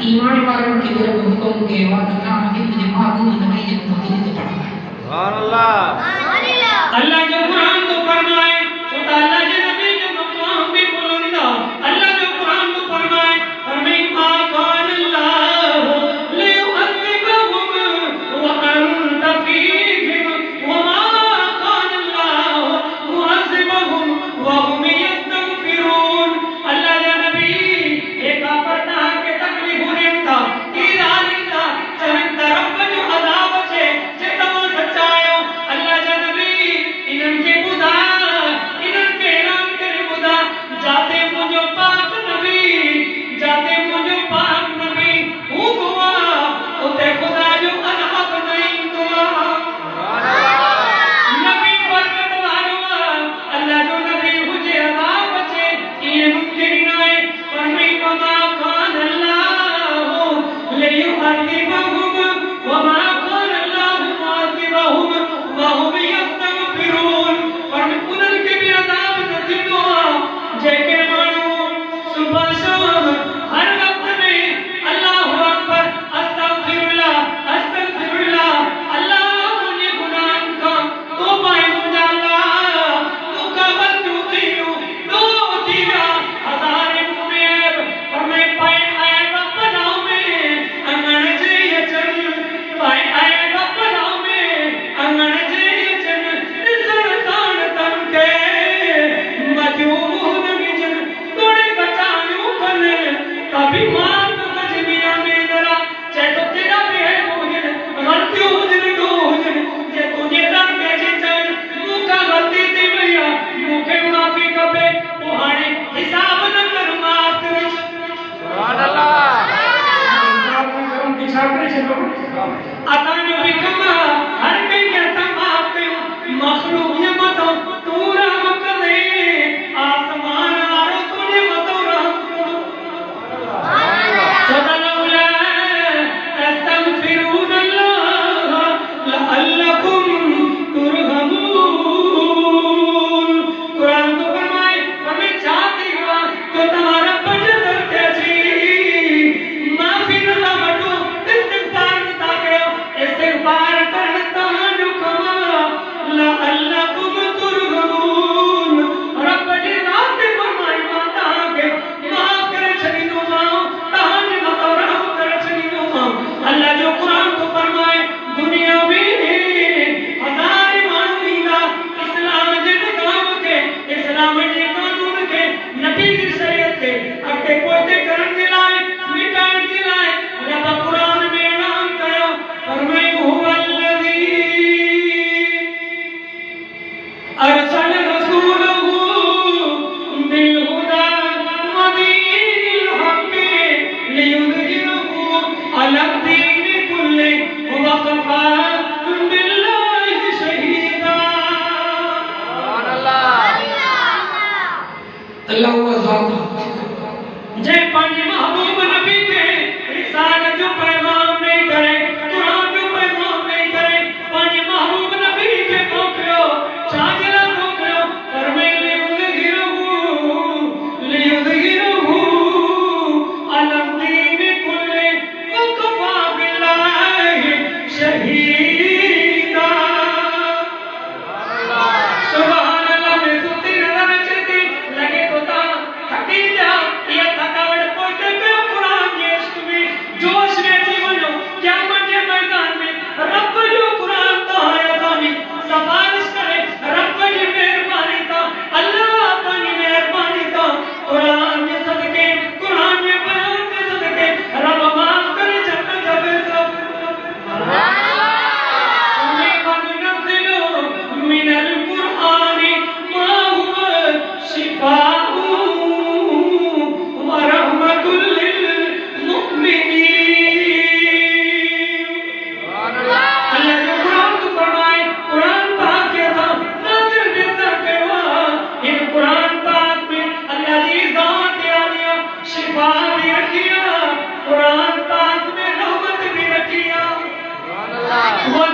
ایمان والوں کی طرف حکم کے اور اللہ حبیب نے محبوب نبی نے مدینے سے پڑھا سبحان اللہ اللہ جو قرآن کو فرمائے تو اللہ کے نبی جو مقام بھی بلندا اللہ جو قرآن کو فرمائے فرمائے ما کان اللہ لیعذبہم وانت فیہم وما کان اللہ معذبہم وهم یستغفرون اللہ کے نبی ایک آفرتا کے تکلیف ہوتا ایرانتا چہنتا رب جو عذاب چھے جتا وہ سچائیو اللہ کے نبی انہن کے بدا انہن کے اعلان کرے بدا جاتے مجھو پاک نبی جاتے مجھو پاک نبی ہو گوا اتے خدا جو انحق نہیں دعا نبی برکت والوا اللہ جو نبی مجھے عذاب بچے یہ ممکن نائے فرمائی وما کان اللہ لیعذبہم وما کان اللہ معذبہم وهم یستغفرون فرمائی انہن کے بھی عذاب نہ دعا جے کے مانو صبح شام ہر وقت میں اللہ اکبر استغفر اللہ اللہ مجھے گناہ کا توبہ مجھا اللہ مقابل چوتیو دو تیرا ہزار ممیب فرمائی پائے آئے رب ناؤ میں انگن جے یچن پائے آئے رب ناؤ میں انگن جے یچن نزرتان تن کے مجھوب نگجن توڑے کچانیوں کنے کبھی مار تو تجمیہ میں ذرا چاہے تو تیرا بھی ہے موجن غلطی ہوجن دو ہوجن یہ تجھے رب کے جیچن موکا غلطی دی بھیا موکے معافی کبھے وہانے حساب نہ کر معاف کرش سبحان اللہ حساب نہ کروں حساب کرش اتانیوں بھی کما ہر کئی کہتا معاف کروں مخلوق یہ مطو تو رحم کرے آسمان آرو تو نے مطو رحم کرو صدا لولا تستغفرون اللہ لعلکم ترحمون قرآن تو فرمائے ہمیں چاہتی ہوا تو تمہارا بجدر کیسی معافی نہ بٹو استغفار نہ کرو استغفار کرتا جو کما لعلکم ترحمون رب جی رات فرمائے ماتا کے معاف کر چھڑی دو ماں تہاں نے مطا رحم کر چھڑی دو ماں اللہ جو قرآن کو فرمائے دنیا میں ہزار مانیدہ اسلام جن کام کے اسلام جن قانون کے نبی کی شریعت کے اکے کوئی تے کرن دلائے مٹان دلائے رب قرآن میں اعلان کرو فرمائے هو الذی ارسل رسوله بالهدى ودين الحق ليظهره على الدين كله وكفى بالله شهيدا سبحان اللہ اللہ ہوا ذات جے پانی محبوب نبی کے رسالت جو پیغام نہیں کرے قرآن جو پیغام نہیں کرے پانی محبوب نبی کے پوکھرو چاجرہ پوکھرو فرمائے لیظہرہ علی الدین کلہ وکفی باللہ شہیدا سبحان اللہ میں سوتی نظر چلتی لگے تو تا تھکی جا یہ تھکاوٹ پہنچے پہ قرآن کے عشق میں جوش میں جیونو قیامت کے میدان میں رب جو قرآن تا ہے تانی سفارش کرے رب کی مہربانی تا اللہ تانی مہربانی تا قرآن کے صدقے قرآن کے بیان کے صدقے رب معاف کرے جنت جبے سبحان اللہ من القرآن ما هو شفاء ورحمة للمؤمنين سبحان اللہ اللہ جو قرآن کو فرمائے قرآن پاک کیا تھا نازل دیتا کروا ان قرآن پاک میں اللہ جی ذات عالیہ شفا بھی رکھیا قرآن پاک میں رحمت بھی رکھیا سبحان اللہ